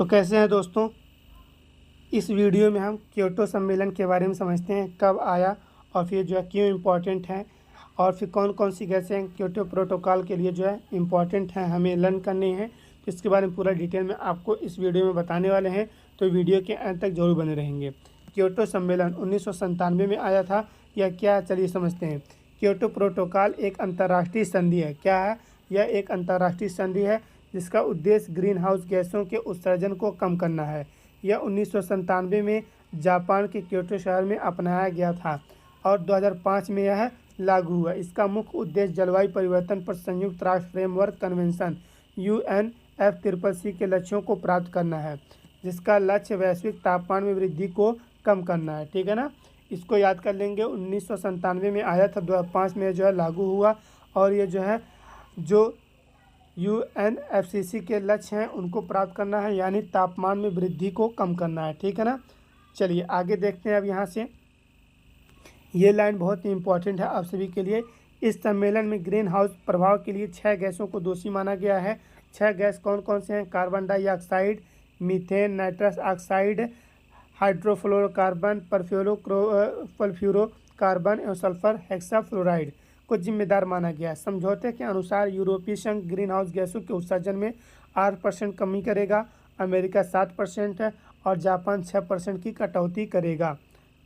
तो कैसे हैं दोस्तों। इस वीडियो में हम क्योटो सम्मेलन के बारे में समझते हैं, कब आया और फिर जो है क्यों इम्पोर्टेंट है और फिर कौन कौन सी गैसें क्योटो प्रोटोकॉल के लिए जो है इम्पोर्टेंट हैं, हमें लर्न करनी है। तो इसके बारे में पूरा डिटेल में आपको इस वीडियो में बताने वाले हैं, तो वीडियो के अंत तक जरूर बने रहेंगे। क्योटो सम्मेलन 1997 में आया था या क्या, चलिए समझते हैं। क्योटो प्रोटोकॉल एक अंतर्राष्ट्रीय संधि है। क्या है? यह एक अंतर्राष्ट्रीय संधि है जिसका उद्देश्य ग्रीन हाउस गैसों के उत्सर्जन को कम करना है। यह 1997 में जापान के क्योटो शहर में अपनाया गया था और 2005 में यह लागू हुआ। इसका मुख्य उद्देश्य जलवायु परिवर्तन पर संयुक्त राष्ट्र फ्रेमवर्क कन्वेंशन UNFCCC के लक्ष्यों को प्राप्त करना है, जिसका लक्ष्य वैश्विक तापमान में वृद्धि को कम करना है। ठीक है ना, इसको याद कर लेंगे। 1997 में आया था, 2005 में जो है लागू हुआ और ये जो है जो UNFCCC के लक्ष्य हैं उनको प्राप्त करना है, यानी तापमान में वृद्धि को कम करना है। ठीक है ना, चलिए आगे देखते हैं। अब यहाँ से ये लाइन बहुत ही इंपॉर्टेंट है आप सभी के लिए। इस सम्मेलन में ग्रीन हाउस प्रभाव के लिए 6 गैसों को दोषी माना गया है। 6 गैस कौन कौन से हैं? Carbon dioxide, methane, nitrous oxide, hydrofluorocarbon, सल्फ्यूरोकार्बन एवं सल्फर हेक्साफ्लोराइड को जिम्मेदार माना गया। समझौते के अनुसार यूरोपीय संघ ग्रीन हाउस गैसों के उत्सर्जन में 8% कमी करेगा, अमेरिका 7% है और जापान 6% की कटौती करेगा।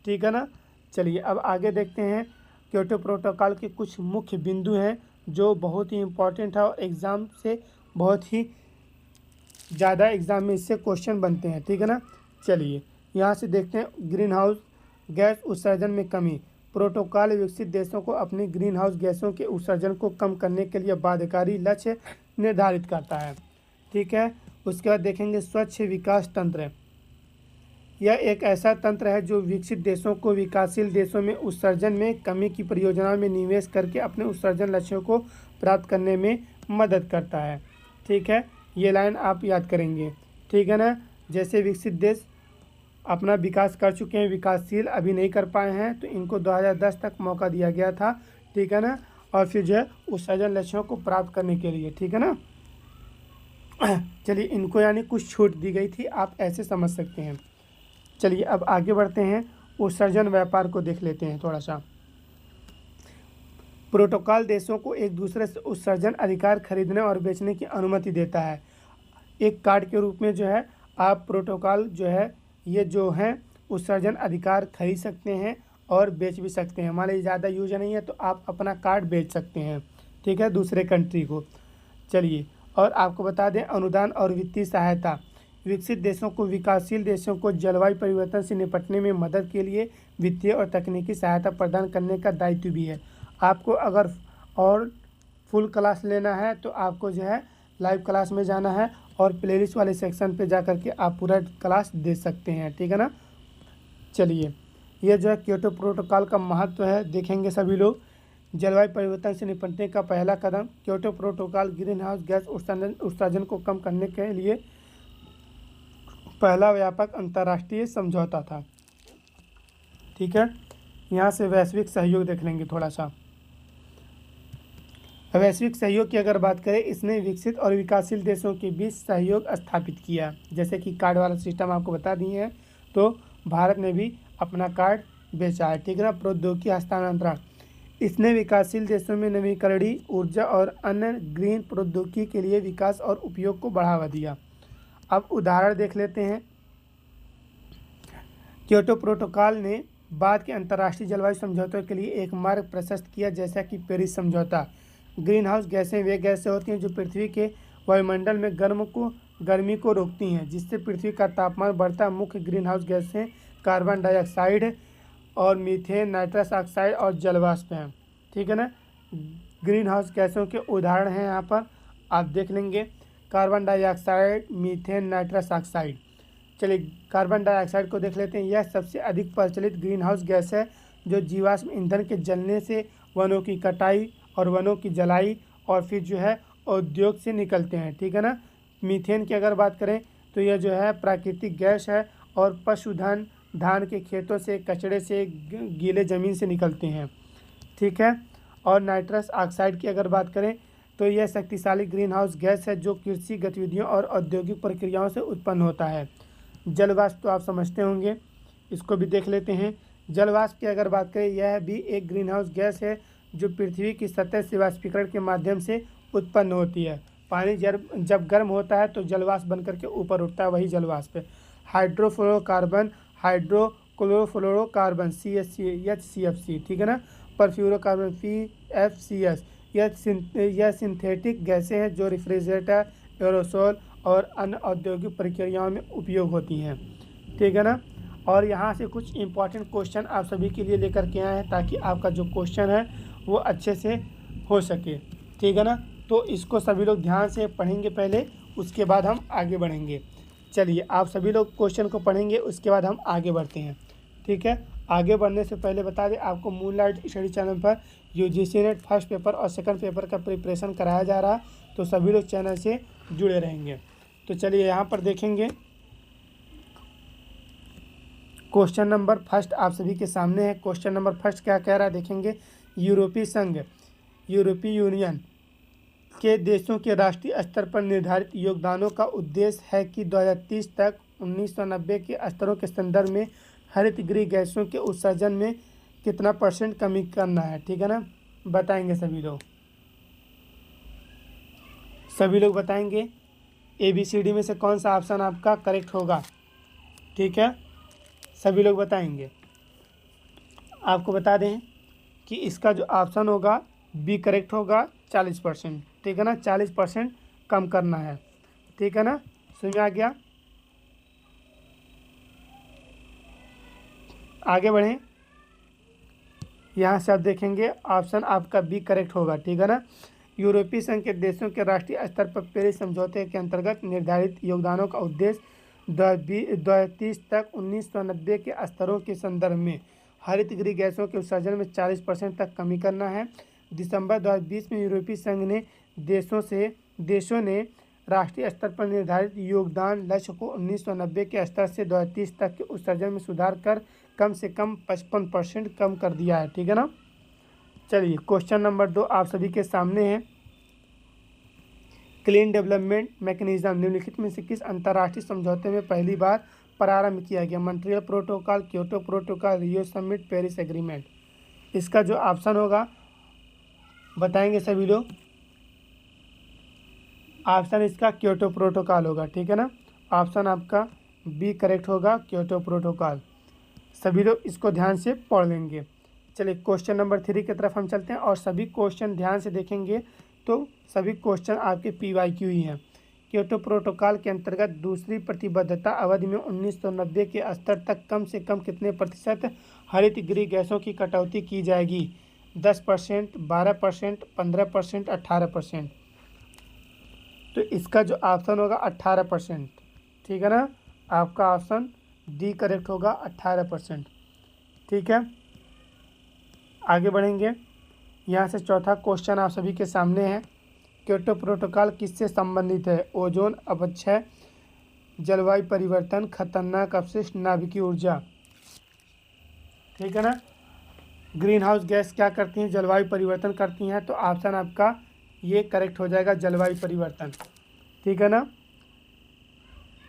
ठीक है ना, चलिए अब आगे देखते हैं। क्योटो प्रोटोकॉल के कुछ मुख्य बिंदु हैं जो बहुत ही इम्पोर्टेंट है और एग्ज़ाम से बहुत ही ज़्यादा एग्ज़ाम में इससे क्वेश्चन बनते हैं। ठीक है ना, चलिए यहाँ से देखते हैं। ग्रीन हाउस गैस उत्सर्जन में कमी। प्रोटोकॉल विकसित देशों को अपनी ग्रीन हाउस गैसों के उत्सर्जन को कम करने के लिए बाध्यकारी लक्ष्य निर्धारित करता है। ठीक है, उसके बाद देखेंगे स्वच्छ विकास तंत्र। यह एक ऐसा तंत्र है जो विकसित देशों को विकासशील देशों में उत्सर्जन में कमी की परियोजनाओं में निवेश करके अपने उत्सर्जन लक्ष्यों को प्राप्त करने में मदद करता है। ठीक है, ये लाइन आप याद करेंगे। ठीक है ना, जैसे विकसित देश अपना विकास कर चुके हैं, विकासशील अभी नहीं कर पाए हैं, तो इनको 2010 तक मौका दिया गया था। ठीक है ना, और फिर जो है उत्सर्जन लक्ष्यों को प्राप्त करने के लिए। ठीक है ना, चलिए इनको यानी कुछ छूट दी गई थी, आप ऐसे समझ सकते हैं। चलिए अब आगे बढ़ते हैं, उत्सर्जन व्यापार को देख लेते हैं थोड़ा सा। प्रोटोकॉल देशों को एक दूसरे से उत्सर्जन अधिकार खरीदने और बेचने की अनुमति देता है। एक कार्ड के रूप में जो है आप प्रोटोकॉल जो है ये जो हैं उत्सर्जन अधिकार खरीद सकते हैं और बेच भी सकते हैं। मान लीजिए ज़्यादा यूज नहीं है तो आप अपना कार्ड बेच सकते हैं। ठीक है, दूसरे कंट्री को। चलिए और आपको बता दें, अनुदान और वित्तीय सहायता। विकसित देशों को विकासशील देशों को जलवायु परिवर्तन से निपटने में मदद के लिए वित्तीय और तकनीकी सहायता प्रदान करने का दायित्व भी है। आपको अगर और फुल क्लास लेना है तो आपको जो है लाइव क्लास में जाना है और प्लेलिस्ट वाले सेक्शन पे जा कर के आप पूरा क्लास दे सकते हैं। ठीक है ना, चलिए ये जो है क्योटो प्रोटोकॉल का महत्व है, देखेंगे सभी लोग। जलवायु परिवर्तन से निपटने का पहला कदम। Kyoto protocol greenhouse gas उत्सर्जन को कम करने के लिए पहला व्यापक अंतर्राष्ट्रीय समझौता था। ठीक है, यहाँ से वैश्विक सहयोग देख लेंगे थोड़ा सा। वैश्विक सहयोग की अगर बात करें, इसने विकसित और विकासशील देशों के बीच सहयोग स्थापित किया, जैसे कि कार्ड वाला सिस्टम आपको बता दिए हैं। तो भारत ने भी अपना कार्ड बेचा है। ठीक है ना, प्रौद्योगिकी हस्तांतरण। इसने विकासशील देशों में नवीकरणीय ऊर्जा और अन्य ग्रीन प्रौद्योगिकी के लिए विकास और उपयोग को बढ़ावा दिया। अब उदाहरण देख लेते हैं। क्योटो प्रोटोकॉल ने बाद के अंतर्राष्ट्रीय जलवायु समझौतों के लिए एक मार्ग प्रशस्त किया, जैसा कि पेरिस समझौता। ग्रीन हाउस गैसें वे गैसें होती हैं जो पृथ्वी के वायुमंडल में गर्मी को रोकती हैं, जिससे पृथ्वी का तापमान बढ़ता है। मुख्य ग्रीन हाउस गैसें कार्बन डाइऑक्साइड और मीथेन, नाइट्रस ऑक्साइड और जलवाष्प हैं। ठीक है ना, ग्रीन हाउस गैसों के उदाहरण हैं यहाँ पर आप देख लेंगे। Carbon dioxide, methane, nitrous oxide. चलिए कार्बन डाइऑक्साइड को देख लेते हैं। यह सबसे अधिक प्रचलित ग्रीन हाउस गैस है जो जीवाश्म ईंधन के जलने से, वनों की कटाई और वनों की जलाई और फिर जो है उद्योग से निकलते हैं। ठीक है ना, मीथेन की अगर बात करें तो यह जो है प्राकृतिक गैस है और पशुधन, धान के खेतों से, कचड़े से, गीले ज़मीन से निकलते हैं। ठीक है, और नाइट्रस ऑक्साइड की अगर बात करें, तो यह शक्तिशाली ग्रीन हाउस गैस है जो कृषि गतिविधियों और औद्योगिक प्रक्रियाओं से उत्पन्न होता है। जल वाष्प तो आप समझते होंगे, इसको भी देख लेते हैं। जल वाष्प की अगर बात करें, यह भी एक ग्रीन हाउस गैस है जो पृथ्वी की सतह से वाष्पीकरण के माध्यम से उत्पन्न होती है। पानी जब गर्म होता है तो जलवाष्प बनकर के ऊपर उठता है, वही जलवाष्प है। हाइड्रोफ्लोरोकार्बन, हाइड्रोक्लोरोफ्लोरोकार्बन HCFC, ठीक है ना। परफ्लोरोकार्बन PFCS, यह सिंथेटिक गैसें हैं जो रेफ्रिजरेटर, एरोसोल और अन्य औद्योगिक प्रक्रियाओं में उपयोग होती हैं, ठीक है ना। और यहाँ से कुछ इंपॉर्टेंट क्वेश्चन आप सभी के लिए लेकर के आए हैं ताकि आपका जो क्वेश्चन है वो अच्छे से हो सके, ठीक है ना। तो इसको सभी लोग ध्यान से पढ़ेंगे पहले, उसके बाद हम आगे बढ़ेंगे। चलिए, आप सभी लोग क्वेश्चन को पढ़ेंगे, उसके बाद हम आगे बढ़ते हैं, ठीक है। आगे बढ़ने से पहले बता दें, आपको मूनलाइट स्टडी चैनल पर UGC नेट फर्स्ट पेपर और सेकंड पेपर का प्रिपरेशन कराया जा रहा है, तो सभी लोग चैनल से जुड़े रहेंगे। तो चलिए यहाँ पर देखेंगे, क्वेश्चन नंबर फर्स्ट आप सभी के सामने है। क्वेश्चन नंबर फर्स्ट क्या कह रहा है, देखेंगे। यूरोपीय संघ, यूरोपीय यूनियन के देशों के राष्ट्रीय स्तर पर निर्धारित योगदानों का उद्देश्य है कि 2030 तक 1990 के स्तरों के संदर्भ में हरित गृह गैसों के उत्सर्जन में कितना % कमी करना है, ठीक है ना। बताएंगे सभी लोग बताएंगे ABCD में से कौन सा ऑप्शन आपका करेक्ट होगा, ठीक है। सभी लोग बताएंगे। आपको बता दें कि इसका जो ऑप्शन होगा B करेक्ट होगा 40%, ठीक है ना। 40% कम करना है, ठीक है ना। समझ आ गया। आगे बढ़ें, यहाँ से आप देखेंगे ऑप्शन आपका B करेक्ट होगा, ठीक है ना। यूरोपीय संघ के देशों के राष्ट्रीय स्तर पर पेरिस समझौते के अंतर्गत निर्धारित योगदानों का उद्देश्य 2030 तक 1990 के स्तरों के संदर्भ में हरित गृह गैसों के उत्सर्जन में 40% तक कमी करना है। दिसंबर 2020 में यूरोपीय संघ ने देशों ने राष्ट्रीय स्तर पर निर्धारित योगदान लक्ष्य को 1990 के स्तर से 2030 तक के उत्सर्जन में सुधार कर कम से कम 55% कम कर दिया है, ठीक है ना। चलिए, क्वेश्चन नंबर 2 आप सभी के सामने है। क्लीन डेवलपमेंट मैकेनिज्म निम्नलिखित में से किस अंतर्राष्ट्रीय समझौते में पहली बार प्रारंभ किया गया? Montreal protocol, Kyoto protocol, Rio summit, Paris agreement. इसका जो ऑप्शन होगा बताएंगे सभी लोग। ऑप्शन इसका क्योटो प्रोटोकॉल होगा, ठीक है ना। ऑप्शन आपका B करेक्ट होगा, क्योटो प्रोटोकॉल। सभी लोग इसको ध्यान से पढ़ लेंगे। चलिए, क्वेश्चन नंबर 3 की तरफ हम चलते हैं और सभी क्वेश्चन ध्यान से देखेंगे तो सभी क्वेश्चन आपके PYQ ही हैं। क्योटो प्रोटोकॉल के अंतर्गत दूसरी प्रतिबद्धता अवधि में 1990 के स्तर तक कम से कम कितने % हरित गृह गैसों की कटौती की जाएगी? 10%, 12%, 15%, 18%। तो इसका जो ऑप्शन होगा 18%, ठीक है ना। आपका ऑप्शन D करेक्ट होगा, 18%, ठीक है। आगे बढ़ेंगे, यहाँ से चौथा क्वेश्चन आप सभी के सामने है। क्योटो प्रोटोकॉल किससे संबंधित है? ओजोन अपक्षय, जलवायु परिवर्तन, खतरनाक अपशिष्ट, नाभिकीय ऊर्जा, ठीक है ना। ग्रीन हाउस गैस क्या करती हैं? जलवायु परिवर्तन करती हैं, तो ऑप्शन आपका ये करेक्ट हो जाएगा, जलवायु परिवर्तन, ठीक है ना।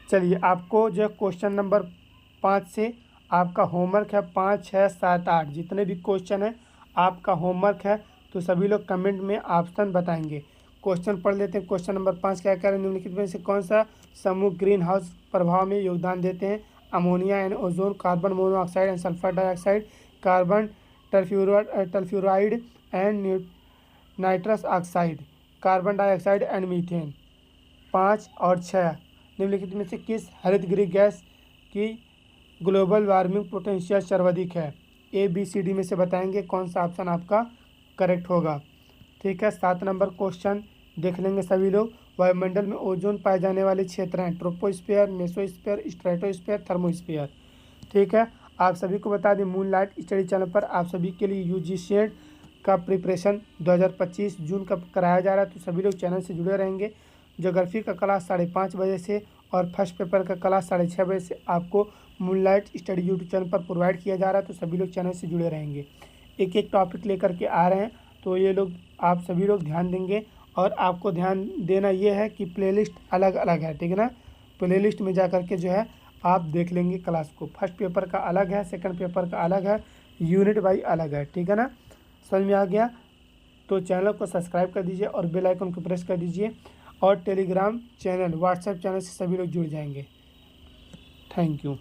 चलिए, आपको जो क्वेश्चन नंबर 5 से आपका होमवर्क है 5, 6, 7, 8 जितने भी क्वेश्चन है आपका होमवर्क है, तो सभी लोग कमेंट में ऑप्शन बताएंगे। क्वेश्चन पढ़ लेते हैं। क्वेश्चन नंबर 5 क्या कह रहे हैं? निम्नलिखित में से कौन सा समूह ग्रीन हाउस प्रभाव में योगदान देते हैं? Ammonia and ozone, carbon monoxide and sulphur dioxide, carbon टल्फ्यूराइड and nitrous oxide, carbon dioxide and methane. 5 और 6 निम्नलिखित में से किस हरित गृह गैस की ग्लोबल वार्मिंग पोटेंशियल सर्वाधिक है? ABCD में से बताएंगे कौन सा ऑप्शन आपका करेक्ट होगा, ठीक है। 7 नंबर क्वेश्चन देख लेंगे सभी लोग। वायुमंडल में ओजोन पाए जाने वाले क्षेत्र हैं ट्रोपोस्फीयर, मेसोस्फीयर, स्ट्रेटोस्फीयर, थर्मोस्फीयर, ठीक है। आप सभी को बता दें, मूनलाइट स्टडी चैनल पर आप सभी के लिए UGC का प्रिपरेशन 2025 जून का कराया जा रहा है, तो सभी लोग चैनल से जुड़े रहेंगे। ज्योग्राफी का क्लास 5:30 बजे से और फर्स्ट पेपर का क्लास 6:30 बजे से आपको मूनलाइट स्टडी यूट्यूब चैनल पर प्रोवाइड किया जा रहा है, तो सभी लोग चैनल से जुड़े रहेंगे। एक एक टॉपिक लेकर के आ रहे हैं, तो ये लोग आप सभी लोग ध्यान देंगे और आपको ध्यान देना ये है कि प्लेलिस्ट अलग अलग है, ठीक है ना। प्लेलिस्ट में जा कर के जो है आप देख लेंगे क्लास को। फर्स्ट पेपर का अलग है, सेकंड पेपर का अलग है, यूनिट वाइज अलग है, ठीक है ना। समझ में आ गया? तो चैनल को सब्सक्राइब कर दीजिए और बेल आइकन को प्रेस कर दीजिए, और टेलीग्राम चैनल, व्हाट्सएप चैनल से सभी लोग जुड़ जाएंगे। Thank you.